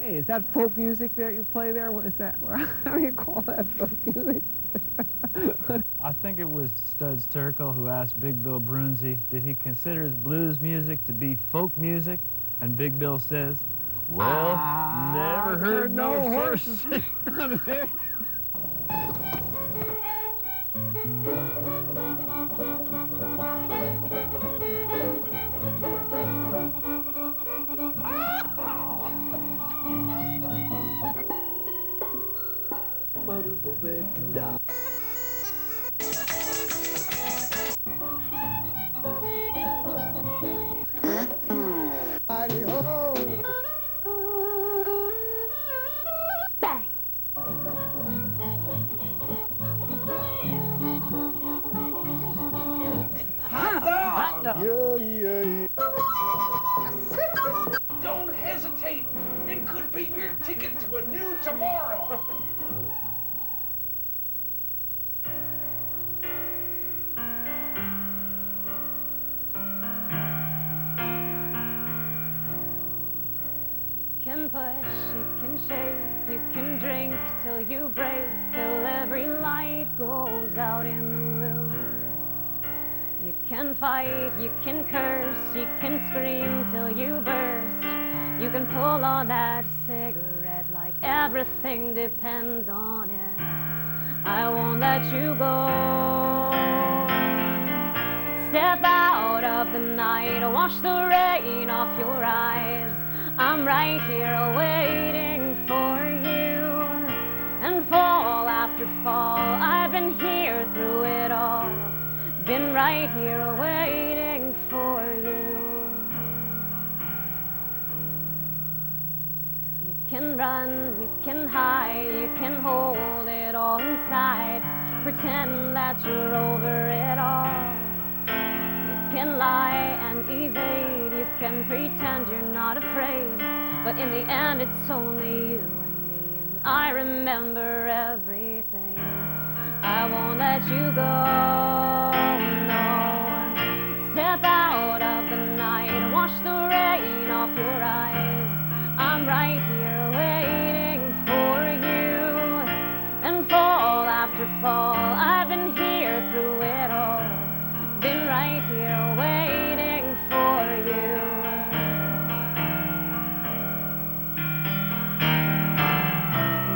Hey, is that folk music that you play there? What is that? How do you call that folk music? I think it was Studs Terkel who asked Big Bill Brunzi, did he consider his blues music to be folk music? And Big Bill says, well, never heard no horse. Don't hesitate. It could be your ticket to a new tomorrow. You can push, you can shake, you can drink till you break, till every light goes out in the room. You can fight, you can curse, you can scream till you burst. You can pull on that cigarette like everything depends on it. I won't let you go. Step out of the night, wash the rain off your eyes. I'm right here waiting for you. And fall after fall, I've been here through it all. Been right here waiting for you. You can run, you can hide, you can hold it all inside. Pretend that you're over it all. You can lie and evade, you can pretend you're not afraid. But in the end it's only you and me, and I remember everything. I won't let you go, no. Step out of the night, wash the rain off your eyes. I'm right here waiting for you. And fall after fall, I've been here through it all. Been right here waiting for you.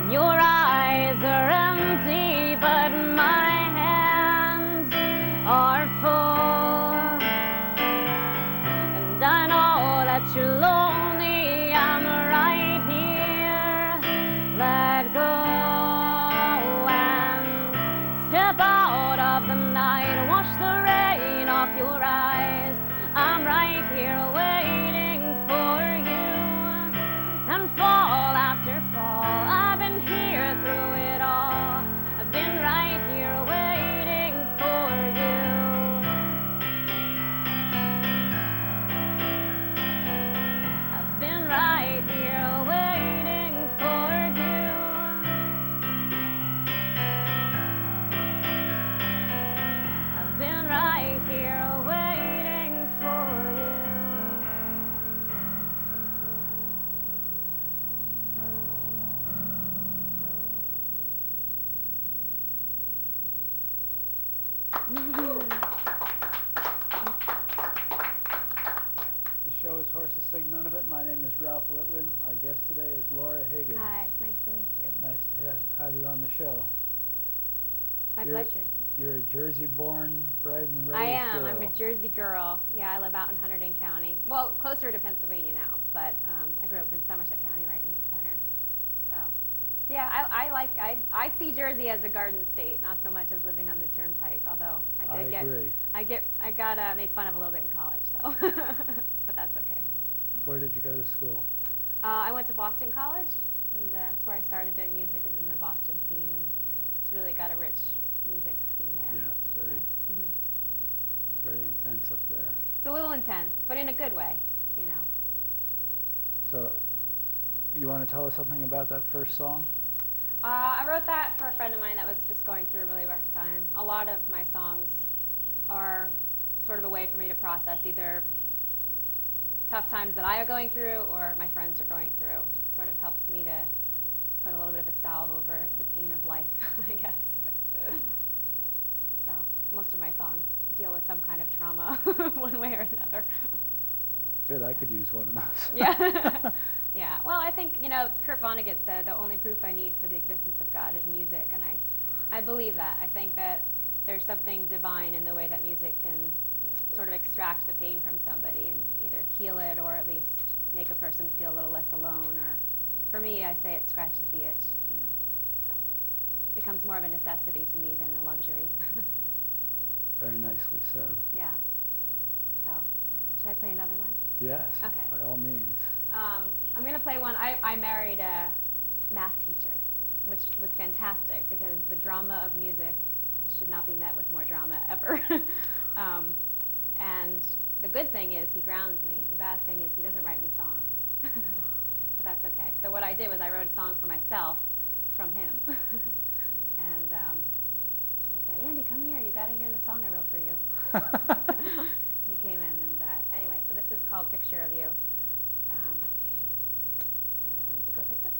And your eyes are empty, but my hands are full. And I know that you're lonely, I'm right here. Let go and step out of the night, wash the rain off your eyes. I'm right here waiting for you. And fall after fall, I've been here through it all. I've been right here waiting for you. I've been right here waiting for you. I've been right here waiting for you. The show is Horses Sing None of It. My name is Ralph Litlin. Our guest today is Laura Higgins. Hi, nice to meet you. Nice to have you on the show. My You're- pleasure. You're a Jersey-born, bred and raised I am. girl. I'm a Jersey girl. Yeah, I live out in Hunterdon County. Well, closer to Pennsylvania now, but I grew up in Somerset County, right in the center. So, yeah, I see Jersey as a garden state, not so much as living on the turnpike. Although I agree. I got made fun of a little bit in college, though, but that's okay. Where did you go to school? I went to Boston College, and that's where I started doing music, is in the Boston scene, and it's really got a rich music scene there. Yeah, it's which is very, nice. very intense up there. It's a little intense, but in a good way, you know. So, you want to tell us something about that first song? I wrote that for a friend of mine that was just going through a really rough time. A lot of my songs are sort of a way for me to process either tough times that I are going through or my friends are going through. It sort of helps me to put a little bit of a salve over the pain of life, I guess. So most of my songs deal with some kind of trauma one way or another. Good, I could use one of those. Yeah. Yeah. Well, I think, Kurt Vonnegut said the only proof I need for the existence of God is music, and I believe that. I think that there's something divine in the way that music can sort of extract the pain from somebody and either heal it or at least make a person feel a little less alone, or for me, I say it scratches the itch, So it becomes more of a necessity to me than a luxury. Very nicely said. Yeah. So, should I play another one? Yes, Okay. by all means. I'm going to play one. I married a math teacher, which was fantastic because the drama of music should not be met with more drama ever. And the good thing is he grounds me. The bad thing is he doesn't write me songs. But that's okay. So what I did was I wrote a song for myself from him. And I said, Andy, come here. You got to hear the song I wrote for you. He came in and anyway, so this is called Picture of You. And it goes like this.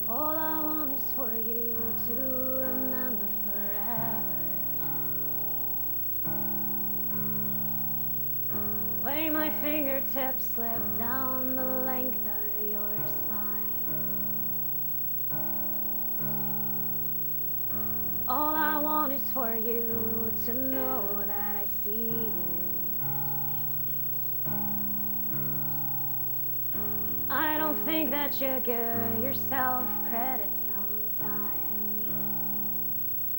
All I want is for you to remember forever the way my fingertips slip down the length of your spine. And all I want is for you to know that I see you. I don't think that you give yourself credit sometimes.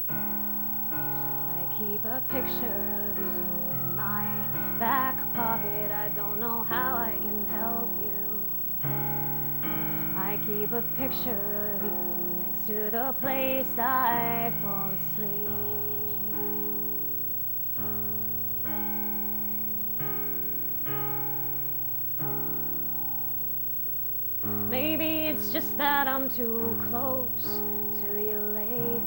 I keep a picture of you in my back pocket. I don't know how I can help you. I keep a picture of you next to the place I fall asleep. Maybe it's just that I'm too close to you lately.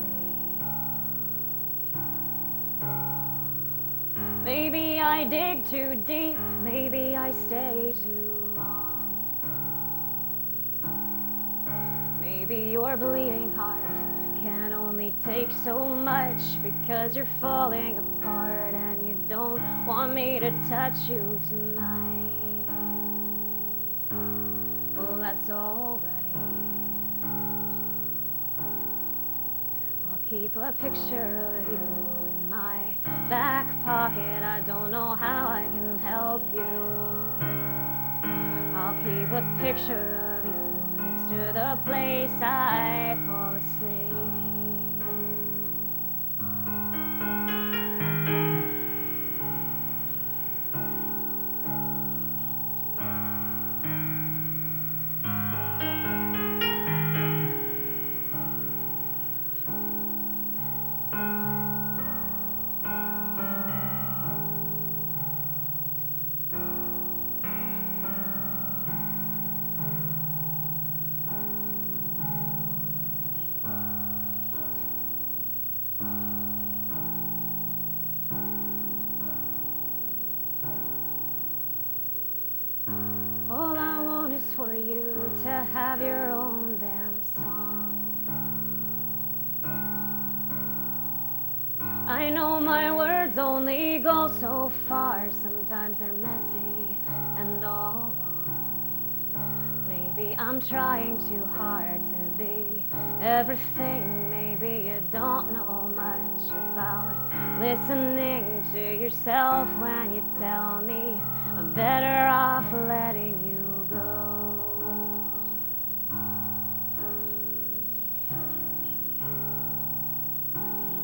Maybe I dig too deep, maybe I stay too long. Maybe your bleeding heart can only take so much because you're falling apart and you don't want me to touch you tonight. That's all right. I'll keep a picture of you in my back pocket. I don't know how I can help you. I'll keep a picture of you next to the place I fall asleep. For you to have your own damn song. I know my words only go so far. Sometimes they're messy and all wrong. Maybe I'm trying too hard to be everything. Maybe you don't know much about listening to yourself when you tell me I'm better off letting you go.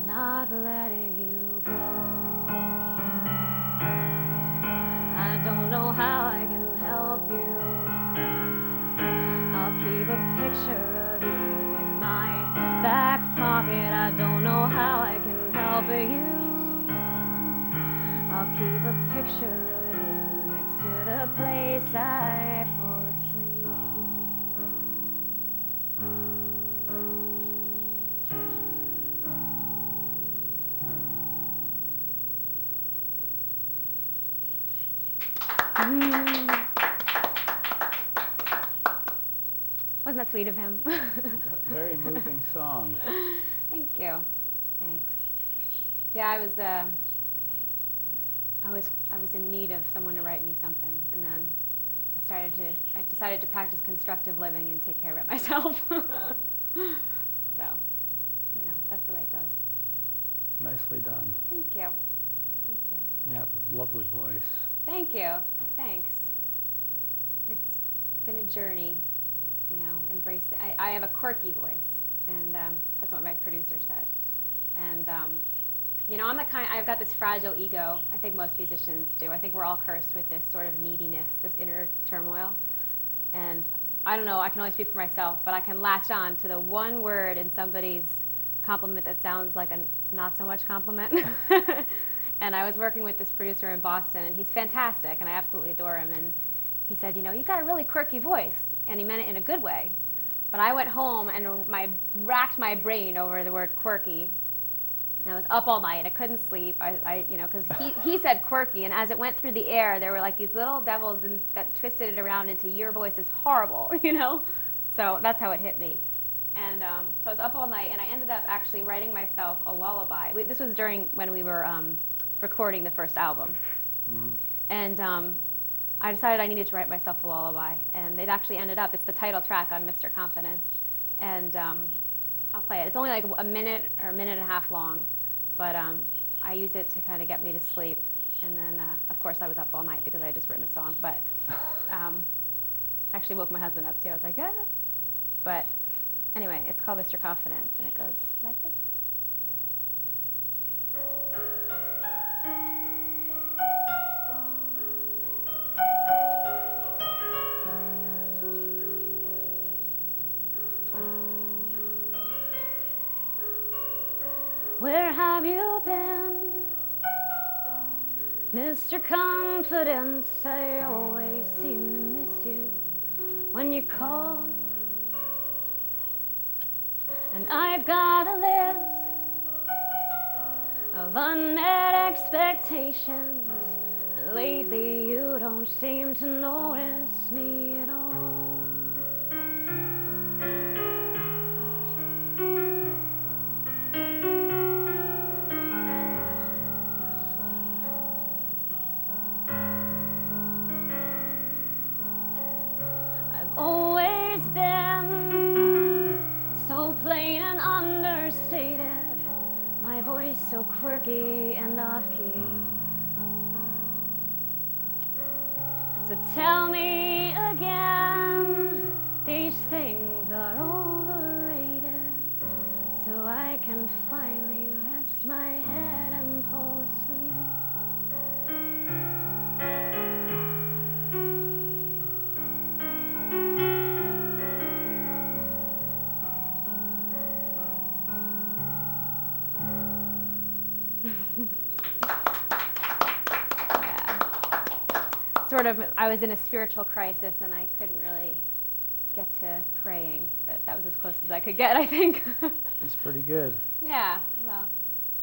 Not letting you go. I don't know how I can help you. I'll keep a picture of you in my back pocket. I don't know how I can help you. I'll keep a picture of you next to the place I fall asleep. Wasn't that sweet of him? Very moving song. Thank you. Thanks. Yeah, I was in need of someone to write me something, and then I decided to practice constructive living and take care of it myself. So, that's the way it goes. Nicely done. Thank you. Thank you. You have a lovely voice. Thank you. Thanks. It's been a journey, embrace it. I have a quirky voice, and that's what my producer said. And, I'm the kind, I've got this fragile ego. I think most musicians do. I think we're all cursed with this sort of neediness, this inner turmoil. And I don't know, I can only speak for myself, but I can latch on to the one word in somebody's compliment that sounds like a not so much compliment. And I was working with this producer in Boston, and he's fantastic, and I absolutely adore him. And he said, you've got a really quirky voice, and he meant it in a good way. But I went home and racked my brain over the word quirky. And I was up all night. I couldn't sleep. Because he said quirky, and as it went through the air, there were like these little devils that twisted it around into your voice is horrible, So that's how it hit me. And so I was up all night, and I ended up actually writing myself a lullaby. This was during when we were recording the first album. Mm-hmm. And I decided I needed to write myself a lullaby, and it actually ended up, it's the title track on Mr. Confidence, and I'll play it. It's only like a minute or a minute and a half long, but I use it to kind of get me to sleep, and then of course I was up all night because I had just written a song, but actually woke my husband up too. I was like, ah. But anyway, it's called Mr. Confidence, and it goes like this. Where have you been, Mr. Confidence? I always seem to miss you when you call. And I've got a list of unmet expectations, and lately you don't seem to notice me at all. Always been so plain and understated, my voice so quirky and off-key. So tell me again, these things are overrated, so I can finally rest my head and fall asleep. Sort of, I was in a spiritual crisis and I couldn't really get to praying, but that was as close as I could get, I think. It's pretty good. Yeah, well.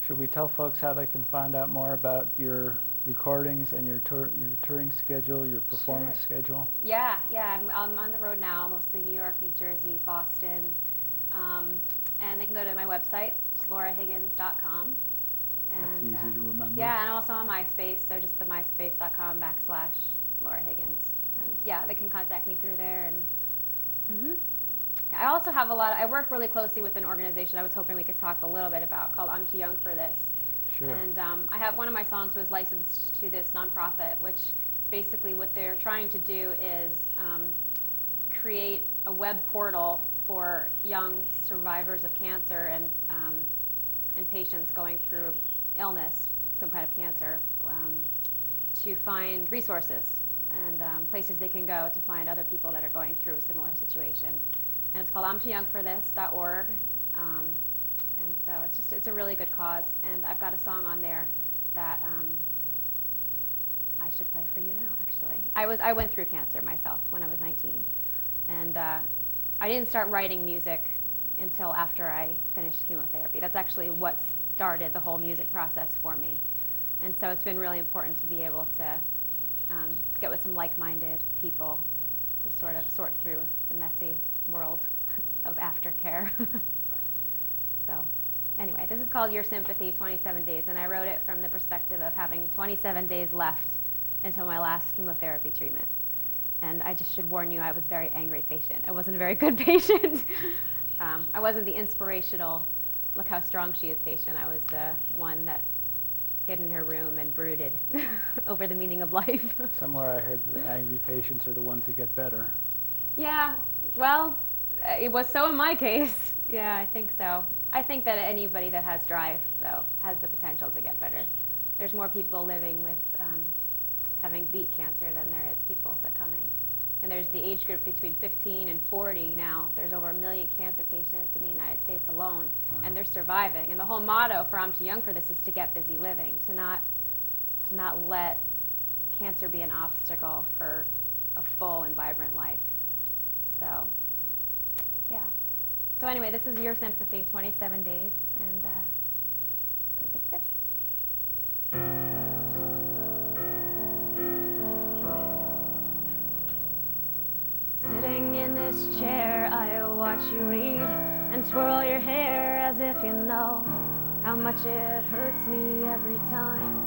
Should we tell folks how they can find out more about your recordings and your touring schedule, your performance schedule? Yeah, I'm on the road now, mostly New York, New Jersey, Boston, and they can go to my website, it's laurahiggins.com. That's easy to remember. Yeah, and I'm also on MySpace, so just the myspace.com/Laura Higgins. And yeah, they can contact me through there. And I also have I work really closely with an organization I was hoping we could talk a little bit about called I'm Too Young for This. Sure. And I have one of my songs was licensed to this nonprofit, which basically what they're trying to do is create a web portal for young survivors of cancer and patients going through illness, some kind of cancer, to find resources and places they can go to find other people that are going through a similar situation. And it's called I'mTooYoungForThis.org. And so it's a really good cause. And I've got a song on there that should play for you now, actually. I went through cancer myself when I was 19. And I didn't start writing music until after I finished chemotherapy. That's actually what started the whole music process for me. And so it's been really important to be able to get with some like-minded people to sort of sort through the messy world of aftercare. So anyway, this is called Your Sympathy, 27 Days, and I wrote it from the perspective of having 27 days left until my last chemotherapy treatment. And I just should warn you, I was a very angry patient. I wasn't a very good patient. I wasn't the inspirational, look how strong she is patient. I was the one that hid in her room and brooded over the meaning of life. Somewhere I heard that the angry patients are the ones that get better. Yeah, well, it was so in my case. Yeah, I think so. I think that anybody that has drive, though, has the potential to get better. There's more people living with having beat cancer than there is people succumbing. And there's the age group between 15 and 40 now. There's over 1 million cancer patients in the United States alone, and they're surviving. And the whole motto for I'm Too Young for This is to get busy living, to not let cancer be an obstacle for a full and vibrant life. So, yeah. So anyway, this is Your Sympathy, 27 Days, and goes like this. Sitting in this chair, I watch you read and twirl your hair as if you know how much it hurts me every time.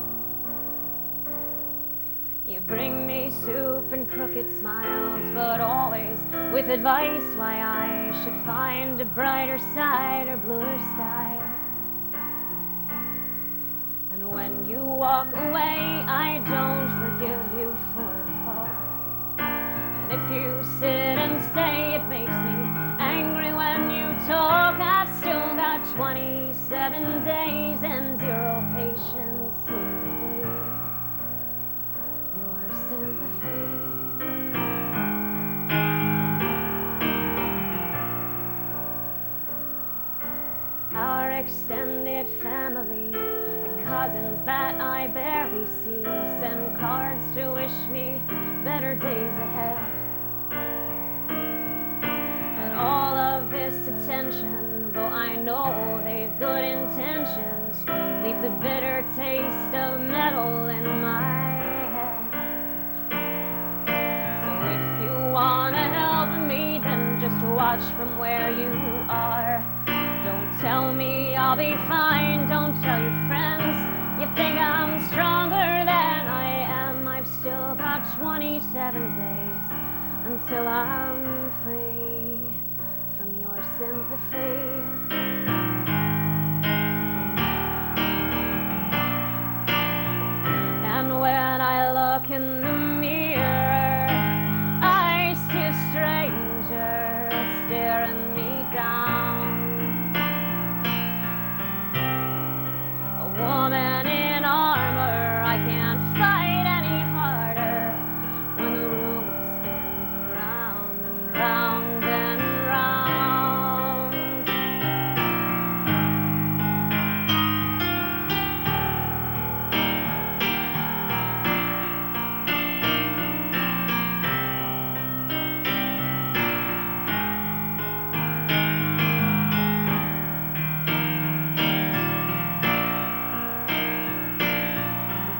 You bring me soup and crooked smiles, but always with advice why I should find a brighter side or bluer sky. And when you walk away, I don't forgive you for the fault. And if you sit and stay, it makes me angry when you talk. I've still got 27 days and 0 patience here today. Your sympathy. Our extended family, the cousins that I barely see, send cards to wish me better days ahead. And all of this attention, though I know they've good intentions, leaves a bitter taste of metal in my head. So if you wanna help me, then just watch from where you are. Don't tell me I'll be fine, don't tell your friends you think I'm stronger than I am. I've still got 27 days until I'm free from your sympathy. And when I look in the mirror, I see a stranger staring me down. A woman in armor, I can't fight any harder when the room spins round and round and round.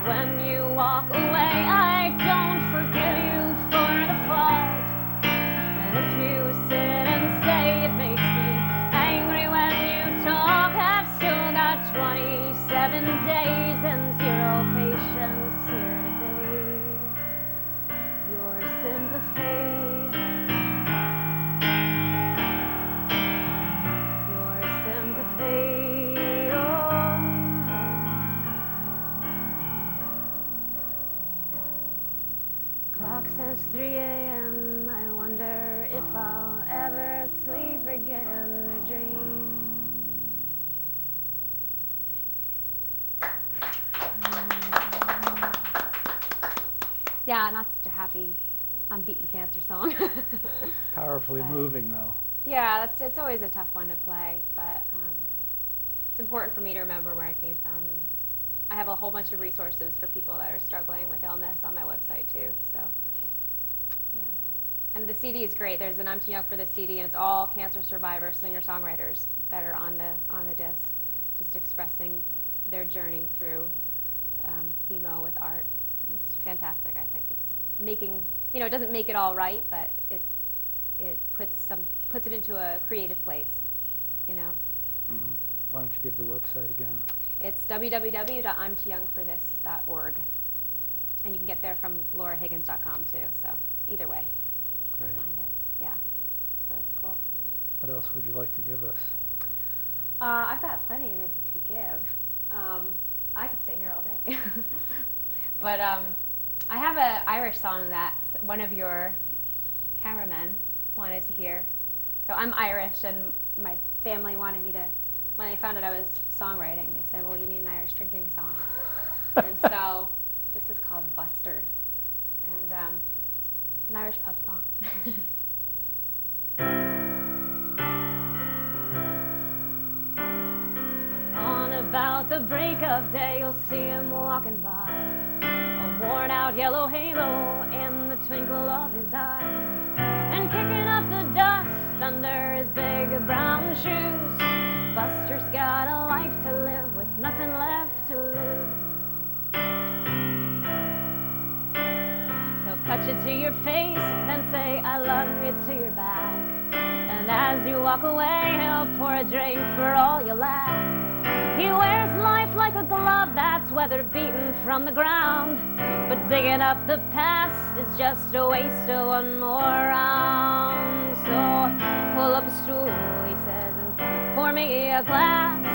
When you walk away, I don't forgive you for the fault. And if you sit and stay, it makes me angry when you talk. I've still got 27 days and 0 patience here today. Your sympathy. Your sympathy. Oh. Clock says 3 a.m. I wonder if I'll ever sleep again or dream. Yeah, not such a happy, I'm beating cancer song. Powerfully moving, though. Yeah, it's always a tough one to play, but it's important for me to remember where I came from, I have a whole bunch of resources for people that are struggling with illness on my website too. So, yeah. And the CD is great. There's an I'm Too Young for This CD, and it's all cancer survivors, singer-songwriters that are on the disc, just expressing their journey through chemo with art. It's fantastic. I think it's making, it doesn't make it all right, but it puts it into a creative place, Mm-hmm. Why don't you give the website again? It's www.imtooyoungforthis.org, and you can get there from laurahiggins.com too. So either way, Great. you'll find it. Yeah, so it's cool. What else would you like to give us? I've got plenty to give. I could stay here all day. But I have an Irish song that one of your cameramen wanted to hear. So I'm Irish, and my family wanted me to, when they found out I was songwriting, they said, well, you need an Irish drinking song. And so this is called Buster. And it's an Irish pub song. On about the break of day, you'll see him walking by, a worn out yellow halo in the twinkle of his eye, and kicking up the dust under his big brown shoes. Buster's got a life to live with nothing left to lose. He'll cut you to your face, then say, I love you to your back. And as you walk away, he'll pour a drink for all you lack. He wears life like a glove that's weather beaten from the ground. But digging up the past is just a waste of one more round. So pull up a stool, he says, and pour me a glass.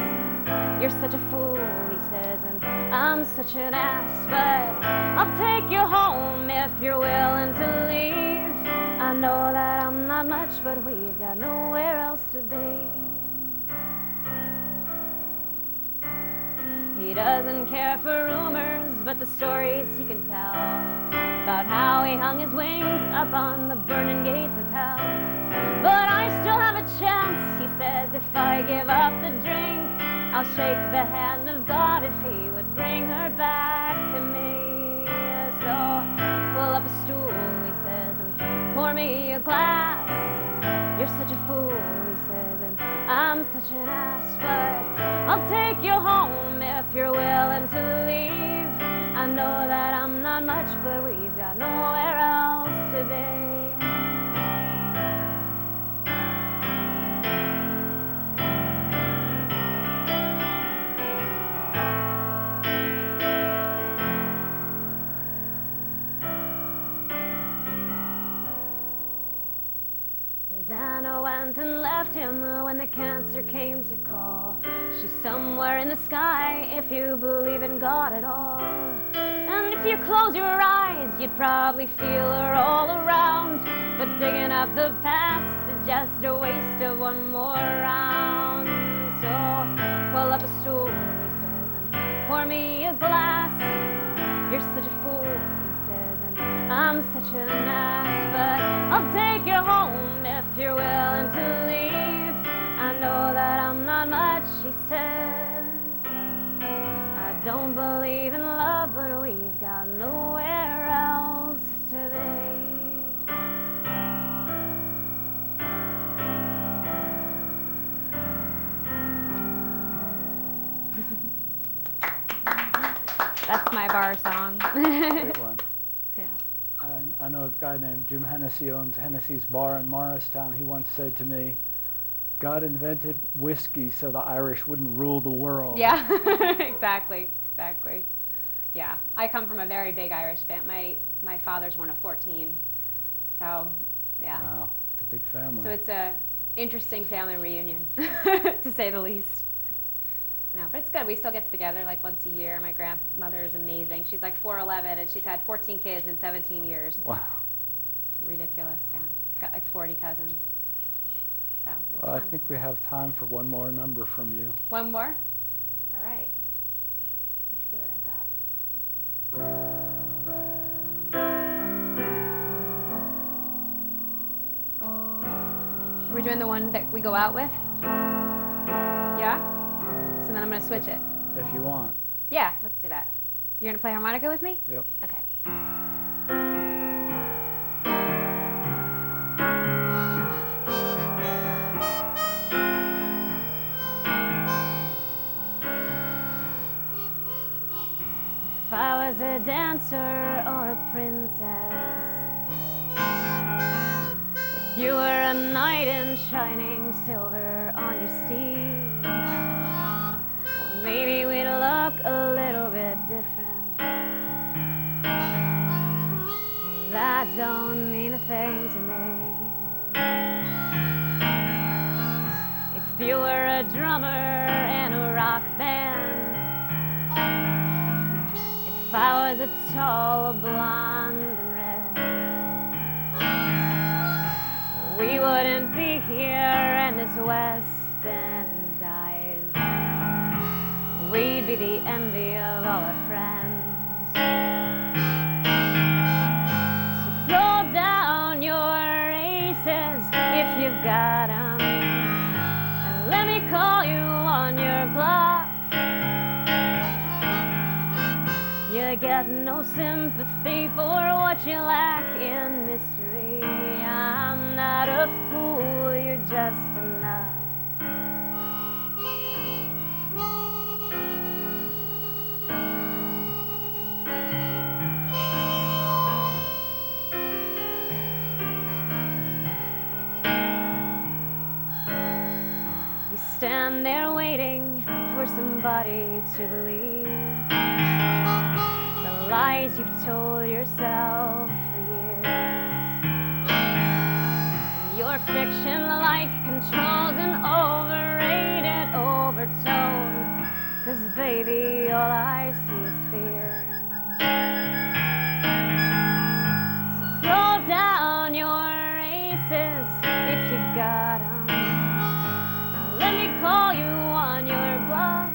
You're such a fool, he says, and I'm such an ass. But I'll take you home if you're willing to leave. I know that I'm not much, but we've got nowhere else to be. He doesn't care for rumors, but the stories he can tell about how he hung his wings up on the burning gates of hell. But I still have a chance, he says, if I give up the drink. I'll shake the hand of God if he would bring her back to me. So pull up a stool, he says, and pour me a glass. You're such a fool, he says, and I'm such an ass. But I'll take you home if you're willing to leave. I know that I'm not much, but we've got nowhere else to be. Anna went and left him when the cancer came to call. She's somewhere in the sky if you believe in God at all. And if you close your eyes, you'd probably feel her all around. But digging up the past is just a waste of one more round. So pull up a stool, he says, and pour me a glass. You're such a fool, he says, and I'm such an ass. But I'll take you home if you're willing to leave. I know that I'm not much, he says. I don't believe in love, but we've got nowhere else to be. That's my bar song. Great one. Yeah. I know a guy named Jim Hennessy owns Hennessy's Bar in Morristown. He once said to me, God invented whiskey so the Irish wouldn't rule the world. Yeah, exactly. Yeah, I come from a very big Irish family. My father's one of 14, so yeah. Wow, it's a big family. So it's a interesting family reunion, to say the least. No, but it's good. We still get together like once a year. My grandmother is amazing. She's like 4'11", and she's had 14 kids in 17 years. Wow. Ridiculous, yeah. Got like 40 cousins. So it's Well, I fun. think we have time for one more number from you. One more? All right. Let's see what I've got. We're doing the one that we go out with? Yeah? So then I'm going to switch it. If you want. Yeah, let's do that. You're gonna play harmonica with me? Yep. Okay. If I was a dancer or a princess, if you were a knight in shining silver on your steed, well, maybe we'd look a little bit different. That don't mean a thing to me. If you were a drummer in a rock band, if I was a tall blonde and red, we wouldn't be here in this West End dive. We'd be the envy of all our friends. So throw down your aces if you've got 'em, and let me call you on your bluff. You get no sympathy for what you lack in mystery. I'm not a fool, you're just enough. You stand there waiting for somebody to believe the lies you've told yourself for years. Your fiction like controls an overrated overtone, 'cause baby, all I see is fear. So throw down your aces if you've got 'em, and let me call you on your bluff.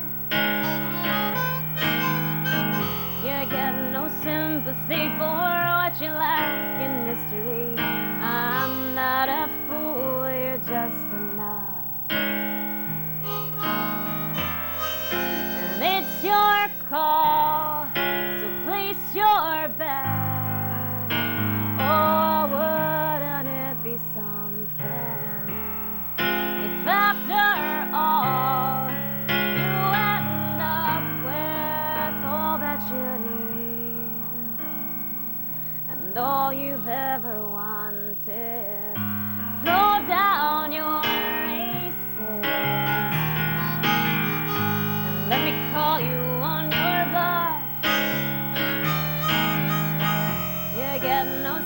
You get no sympathy for what you lack in mystery. I'm not a fool, you're just enough. And it's your call, so place your bet. Oh, wouldn't it be something if after all you end up with all that you need and all you've ever wanted? Throw down your aces and let me call you on your bluff. You get no